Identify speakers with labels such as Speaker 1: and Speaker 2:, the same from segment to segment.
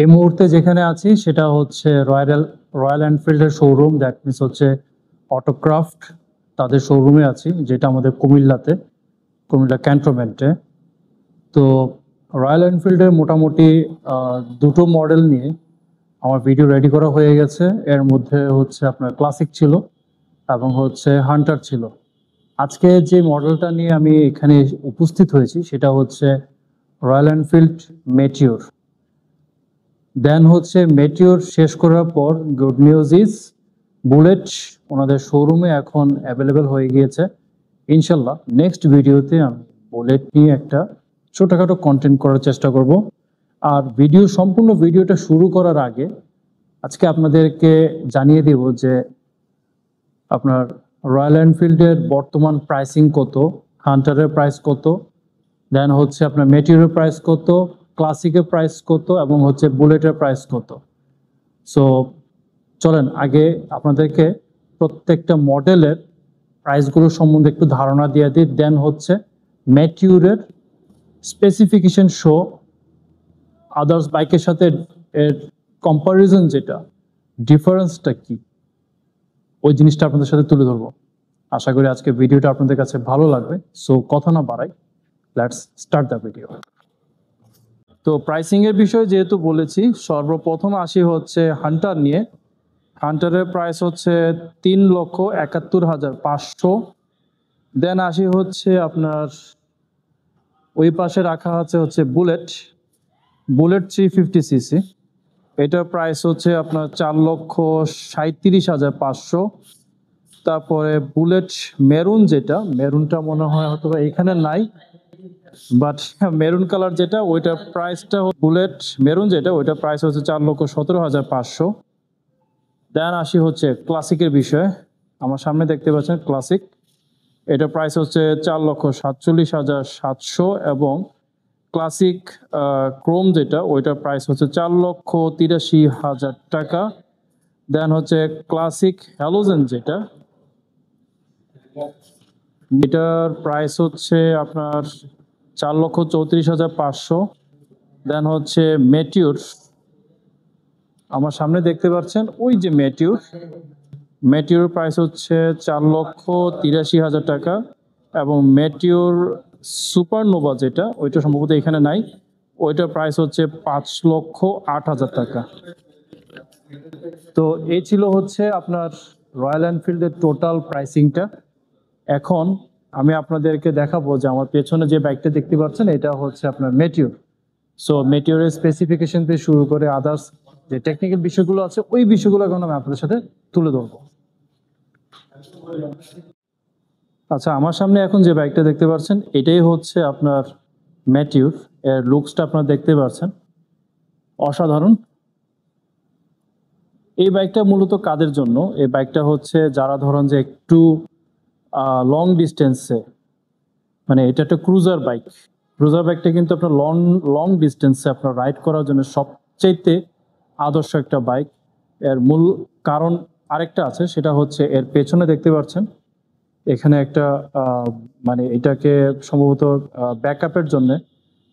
Speaker 1: এই মুহূর্তে যেখানে আছি সেটা হচ্ছে রয়্যাল এনফিল্ডের শোরুম, দ্যাট মিনস হচ্ছে অটোক্রাফট, তাদের শোরুমে আছি, যেটা আমাদের কুমিল্লা ক্যান্টনমেন্টে। তো রয়্যাল এনফিল্ডের মোটামুটি দুটো মডেল নিয়ে আমার ভিডিও রেডি করা হয়ে গেছে। এর মধ্যে হচ্ছে আপনার ক্লাসিক ছিল এবং হচ্ছে হান্টার ছিল। আজকে যে মডেলটা নিয়ে আমি এখানে উপস্থিত হয়েছি সেটা হচ্ছে রয়্যাল এনফিল্ড মেটিওর। দেন হচ্ছে মেটিওর শেষ করার পর গুড নিউজ ইজ বুলেট ওনাদের শোরুমে এখন অ্যাভেলেবেল হয়ে গিয়েছে। ইনশাল্লাহ নেক্সট ভিডিওতে আমি বুলেট নিয়ে একটা ছোটোখাটো কন্টেন্ট করার চেষ্টা করব। আর সম্পূর্ণ ভিডিওটা শুরু করার আগে আজকে আপনাদেরকে জানিয়ে দেব যে আপনার রয়্যাল এনফিল্ডের বর্তমান প্রাইসিং কত, হান্টারের প্রাইস কত, দেন হচ্ছে আপনার মেটিওরের প্রাইস কত, ক্লাসিকের প্রাইস কত এবং হচ্ছে বুলেটের প্রাইস কত। সো চলেন আগে আপনাদেরকে প্রত্যেকটা মডেলের প্রাইসগুলো সম্বন্ধে একটু ধারণা দিয়ে দিই। দেন হচ্ছে মেটিওরের স্পেসিফিকেশন শো, আদার্স বাইকের সাথে এর কম্পারিজন, যেটা ডিফারেন্সটা কি, ওই জিনিসটা আপনাদের সাথে তুলে ধরবো। আশা করি আজকে ভিডিওটা আপনাদের কাছে ভালো লাগবে। সো কথা না বাড়াই, লেটস স্টার্ট দ্য ভিডিও। তো প্রাইসিং এর বিষয়ে যেহেতু বলেছি, সর্বপ্রথম আসি হচ্ছে হান্টার নিয়ে। হান্টারের প্রাইস হচ্ছে 3,71,500। দেন আসি হচ্ছে আপনার ওই পাশে রাখা হচ্ছে বুলেট 350cc। এটার প্রাইস হচ্ছে আপনার 4,37,500। তারপরে বুলেট মেরুন, যেটা মেরুনটা মনে হয় হয়তো এখানে নাই, বাট মেরুন কালার যেটা ওইটার প্রাইসটা, বুলেট মেরুন যেটা ওইটার প্রাইস হচ্ছে 4,17,500। দেন আসি হচ্ছে ক্লাসিকের বিষয়ে। আমার সামনে দেখতে পাচ্ছেন ক্লাসিক, এটার প্রাইস হচ্ছে 4,47,700 এবং ক্লাসিক ক্রোম যেটা ওইটার প্রাইস হচ্ছে 4,83,000 টাকা। দেন হচ্ছে ক্লাসিক হ্যালোজেন যেটা, এটার প্রাইস হচ্ছে আপনার 4,34,500। দেন হচ্ছে মেটিওর, আমার সামনে দেখতে পাচ্ছেন ওই যে মেটিওর প্রাইস হচ্ছে 4,83,000 টাকা এবং মেটিওর সুপারনোভা যেটা ওইটা সম্ভবত এখানে নাই, ওইটার প্রাইস হচ্ছে 5,08,000 টাকা। তো এই ছিল হচ্ছে আপনার রয়্যাল এনফিল্ডের টোটাল প্রাইসিংটা। এখন আমি আপনাদেরকে দেখাবো যে আমার পেছনে যে বাইকটা দেখতে পাচ্ছেন এটা হচ্ছে আপনার মেটিওর। সো মেটিওরের স্পেসিফিকেশন থেকে শুরু করে আদার্স যে টেকনিক্যাল বিষয়গুলো আছে ওই বিষয়গুলো এখন আমি আপনাদের সাথে তুলে ধরবো। আচ্ছা, আমার সামনে এখন যে বাইকটা দেখতে পাচ্ছেন এটাই হচ্ছে আপনার মেটিওর। এর লুকসটা আপনারা দেখতে পাচ্ছেন, অসাধারণ। এই বাইকটা মূলত কাদের জন্য? এই বাইকটা হচ্ছে যারা ধরেন যে একটু লং ডিস্টেন্সে, মানে এটা একটা ক্রুজার বাইকটা কিন্তু আপনার লং ডিস্টেন্সে আপনার রাইড করার জন্য সবচাইতে আদর্শ একটা বাইক। এর মূল কারণ আরেকটা আছে, সেটা হচ্ছে এর পেছনে দেখতে পাচ্ছেন এখানে একটা মানে এটাকে সম্ভবত ব্যাকআপের জন্য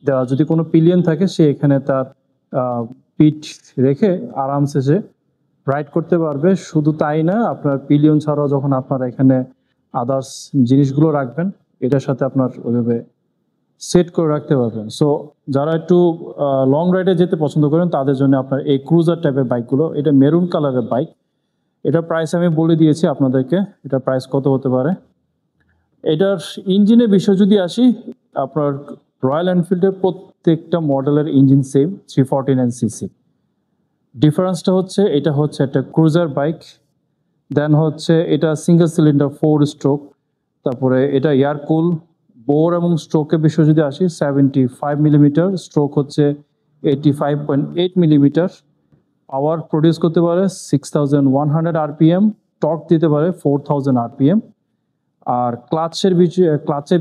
Speaker 1: দেওয়া, যদি কোনো পিলিয়ন থাকে সে এখানে তার পিঠ রেখে আরামসে সে রাইড করতে পারবে। শুধু তাই না, আপনার পিলিয়ন ছাড়াও যখন আপনারা এখানে আদার্স জিনিসগুলো রাখবেন এটার সাথে আপনার ওইভাবে সেট করে রাখতে পারবেন। সো যারা একটু লং রাইডে যেতে পছন্দ করেন তাদের জন্য আপনার এই ক্রুজার টাইপের বাইকগুলো। এটা মেরুন কালারের বাইক, এটার প্রাইস আমি বলে দিয়েছি আপনাদেরকে, এটার প্রাইস কত হতে পারে। এটার ইঞ্জিনের বিষয় যদি আসি, আপনার রয়্যাল এনফিল্ডের প্রত্যেকটা মডেলের ইঞ্জিন সেম 349cc। ডিফারেন্সটা হচ্ছে এটা হচ্ছে একটা ক্রুজার বাইক, দেন হচ্ছে এটা সিঙ্গেল সিলিন্ডার 4 স্ট্রোক, তারপরে এটা এয়ারকুল। বোর এবং স্ট্রোকের বিষয় যদি আসি, 75 মিলিমিটার, স্ট্রোক হচ্ছে 85.8 মিলিমিটার। পাওয়ার প্রডিউস করতে পারে 6,100 আরপিএম, টর্ক দিতে পারে 4,000 আরপিএম। আর ক্লাচের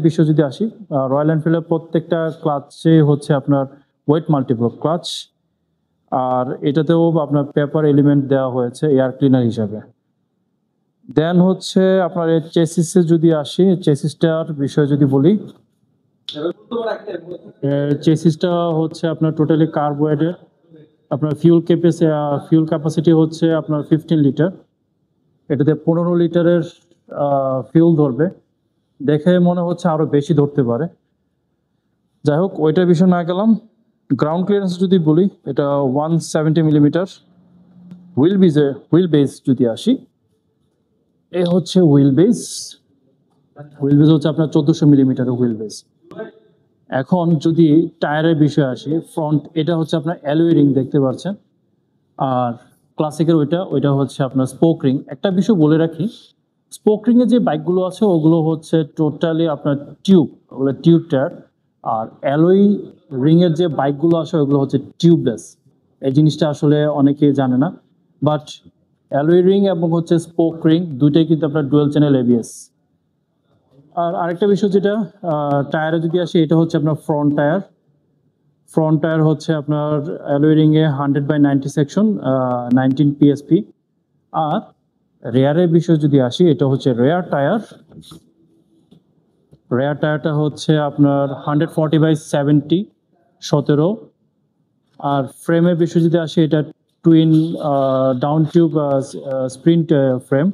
Speaker 1: বিষয় যদি আসি, রয়্যাল এনফিল্ডের প্রত্যেকটা ক্লাচে হচ্ছে আপনার ওয়েট মাল্টিপল ক্লাচ, আর এটাতেও আপনার পেপার এলিমেন্ট দেওয়া হয়েছে এয়ার ক্লিনার হিসাবে। দেন হচ্ছে আপনার এই চেসিসে যদি আসি, চেসিসটার বিষয়ে যদি বলি, চেসিসটা হচ্ছে আপনার টোটালি কার্বোয়েডের আপনার ফিউল ক্যাপাসিটি হচ্ছে আপনার 15 লিটার। এটাতে 15 লিটারের ফিউল ধরবে, দেখে মনে হচ্ছে আরো বেশি ধরতে পারে। যাই হোক, ওইটার বিষয় না গেলাম। গ্রাউন্ড ক্লিয়ারেন্স যদি বলি, এটা 170 মিলিমিটার। হুইল বেস যদি আসি, এ হচ্ছে হুইল বেস হচ্ছে আপনার 1400 মিলিমিটারের হুইল বেস। এখন যদি টায়ারের বিষয়ে আসি, ফ্রন্ট এটা হচ্ছে আপনার অ্যালয় রিং দেখতে পাচ্ছেন, আর ক্লাসিকের ওইটা হচ্ছে আপনার স্পোক রিং। একটা বিষয় বলে রাখি, স্পোক রিংয়ের যে বাইকগুলো আছে ওগুলো হচ্ছে টোটালি আপনার ওগুলো টিউব টায়ার, আর অ্যালয় রিংয়ের যে বাইকগুলো আছে ওগুলো হচ্ছে টিউবলেস। এই জিনিসটা আসলে অনেকেই জানে না, বাট অ্যালয় রিং এবং হচ্ছে স্পোক রিং দুইটাই কিন্তু আপনার ডুয়েল চ্যানেল এবিএস। আর আরেকটা বিষয় যেটা, টায়ারে যদি আসি, এটা হচ্ছে আপনার ফ্রন্ট টায়ার হচ্ছে আপনার অ্যালয় রিংয়ে 100/90 সেকশন, 19 পিএসপি। আর রেয়ারের বিষয় যদি আসি, এটা হচ্ছে রেয়ার টায়ারটা হচ্ছে আপনার 140/70, 17। আর ফ্রেমের বিষয় যদি আসি, এটা twin down tube sprint frame,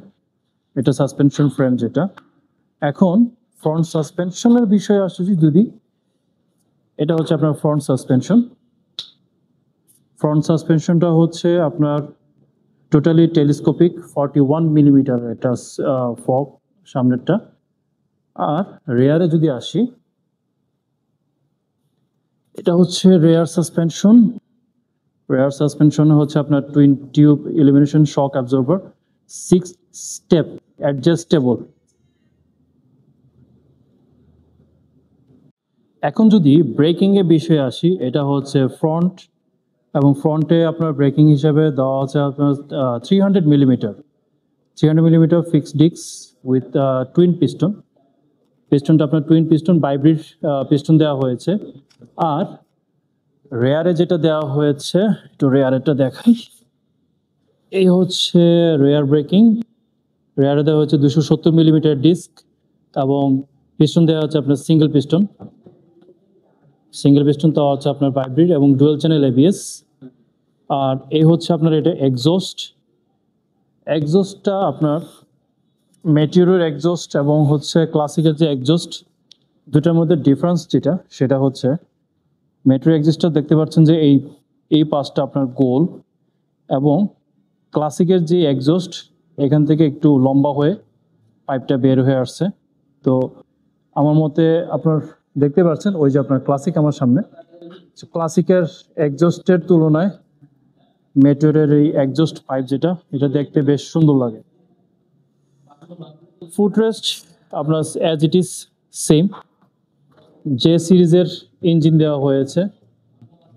Speaker 1: এটা সাসপেনশন ফ্রেম যেটা। এখন ফ্রন্ট সাসপেনশনের বিষয়ে আসছি যদি, এটা হচ্ছে আপনার ফ্রন্ট সাসপেনশনটা হচ্ছে আপনার টোটালি টেলিস্কোপিক 41 মিলিমিটার, এটা ফক সামনেরটা। আর রেয়ারে যদি আসি, এটা হচ্ছে রেয়ার সাসপেনশন হচ্ছে আপনার twin tube elimination shock absorber, 6 step adjustable. এখন যদি ব্রেকিং এর বিষয়ে আসি, এটা হচ্ছে ফ্রন্টে আপনার ব্রেকিং হিসাবে দেওয়া আছে আপনার 300 millimetre fixed disc with twin পিস্টনটা আপনার টুইন পিস্টন বাইব্রিড পিস্টন দেওয়া হয়েছে। আর রেয়ারে যেটা দেওয়া হয়েছে, একটু রেয়ারেরটা দেখাই, এই হচ্ছে রেয়ার ব্রেকিং। রেয়ারে দেওয়া হচ্ছে 270 মিলিমিটার ডিস্ক, এবং পিস্টন দেওয়া হচ্ছে আপনার সিঙ্গেল পিস্টন তো হচ্ছে আপনার বাইব্রিড এবং ডুয়াল চ্যানেল এবিএস। আর এই হচ্ছে আপনার এটা এক্সজস্টটা আপনার মেটিউরের এক্সজস্ট এবং হচ্ছে ক্লাসিকের যে এক্সজস্ট, দুটার মধ্যে ডিফারেন্স যেটা, সেটা হচ্ছে মেটিউর এক্সজস্টটা দেখতে পাচ্ছেন যে এই পাশটা আপনার গোল, এবং ক্লাসিকের যে এক্সজস্ট এখান থেকে একটু লম্বা হয়ে পাইপটা বের হয়ে আসছে। তো আমার মতে আপনার দেখতে পাচ্ছেন ওই যে আপনার ক্লাসিক আমার সামনে, ক্লাসিকের এক্সজস্টের তুলনায় মেটিউরের এই এক্সজস্ট পাইপ যেটা, এটা দেখতে বেশ সুন্দর লাগে। ফুটরেস্ট আপনার অ্যাজ ইট ইজ সেম, যে সিরিজের ইঞ্জিন দেওয়া হয়েছে,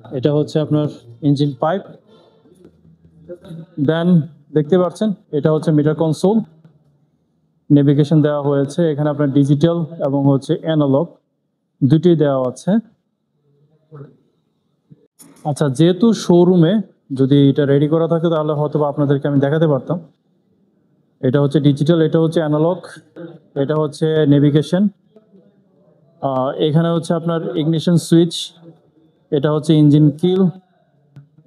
Speaker 1: এটা হচ্ছে আপনার ইঞ্জিন পাইপ। দেন দেখতে পাচ্ছেন এটা হচ্ছে মিটার কনসোল, নেভিগেশন দেওয়া হয়েছে এখানে আপনার ডিজিটাল এবং হচ্ছে অ্যানালগ দুটি দেওয়া আছে। আচ্ছা, যেহেতু শোরুমে যদি এটা রেডি করা থাকে তাহলে হয়তো আপনাদেরকে আমি দেখাতে পারতাম। এটা হচ্ছে ডিজিটাল, এটা হচ্ছে অ্যানালগ, এটা হচ্ছে নেভিগেশন, এখানে হচ্ছে আপনার ইগনিশন সুইচ, এটা হচ্ছে ইঞ্জিন কিল,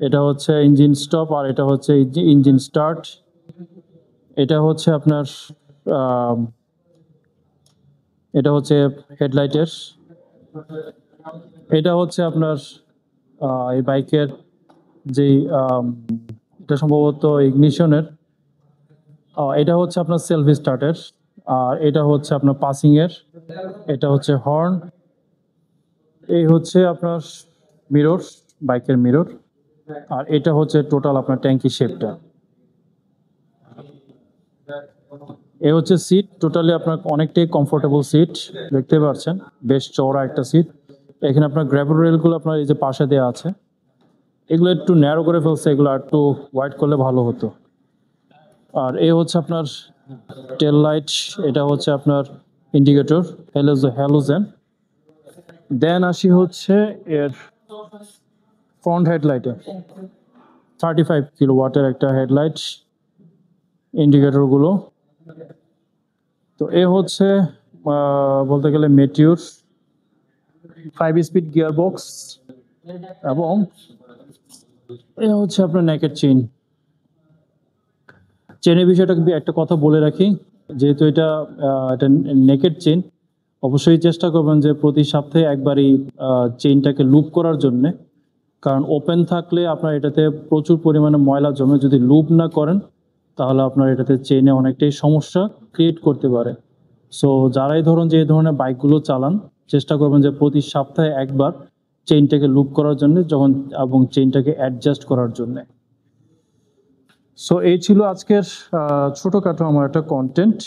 Speaker 1: এটা হচ্ছে ইঞ্জিন স্টপ, আর এটা হচ্ছে ইঞ্জিন স্টার্ট। এটা হচ্ছে আপনার এটা হচ্ছে হেডলাইটের, এটা হচ্ছে আপনার এই বাইকের যেই এটা সম্ভবত ইগনিশনের, এটা হচ্ছে আপনার সেলফ স্টার্টের, আর এটা হচ্ছে আপনার পাসিং এর, এটা হচ্ছে হর্ন, এই হচ্ছে আপনার মিরর, বাইকের মিরর, আর এটা হচ্ছে টোটাল আপনার ট্যাঙ্কি শেপটা। এ হচ্ছে সিট, টোটালি আপনার অনেকটাই কমফোর্টেবল সিট দেখতে পাচ্ছেন, বেশ চওড়া একটা সিট। এখানে আপনার গ্র্যাবল রেলগুলো আপনার এই যে পাশে দেওয়া আছে, এগুলো একটু ন্যারো করে ফেলছে, এগুলো একটু ওয়াইড করলে ভালো হতো। আর এই হচ্ছে আপনার টেল লাইট, এটা হচ্ছে আপনার ইন্ডিকেটর হ্যালোজেন। দেন আসি হচ্ছে এর ফ্রন্ট হেডলাইটে, 35 কিলোওয়াটের একটা হেডলাইট, ইন্ডিকেটরগুলো। তো এ হচ্ছে বলতে গেলে মেটিউর 5 স্পিড গিয়ার বক্স, এবং এটা হচ্ছে আপনার নেকেড চেইন। চেনের বিষয়টা একটা কথা বলে রাখি, যেহেতু এটা নেকেড চেইন, অবশ্যই চেষ্টা করবেন যে প্রতি সপ্তাহে একবারই চেইনটাকে লুপ করার জন্যে। কারণ ওপেন থাকলে আপনার এটাতে প্রচুর পরিমাণে ময়লা জমে, যদি লুপ না করেন তাহলে আপনার এটাতে চেইনে অনেকটাই সমস্যা ক্রিয়েট করতে পারে। সো যারাই ধরুন যে এই ধরনের বাইকগুলো চালান, চেষ্টা করবেন যে প্রতি সপ্তাহে একবার চেইনটাকে লুপ করার জন্য এবং চেইনটাকে অ্যাডজাস্ট করার জন্যে। সো এই ছিল আজকের ছোটোখাটো আমার একটা কন্টেন্ট।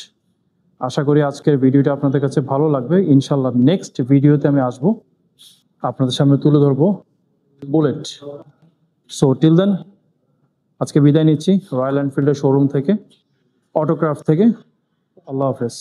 Speaker 1: আশা করি আজকের ভিডিওটা আপনাদের কাছে ভালো লাগবে। ইনশাল্লাহ নেক্সট ভিডিওতে আমি আসবো, আপনাদের সামনে তুলে ধরবো বুলেট। সো টিল দেন আজকে বিদায় নিচ্ছি রয়্যাল এনফিল্ডের শোরুম থেকে, অটোক্রাফট থেকে। আল্লাহ হাফেজ।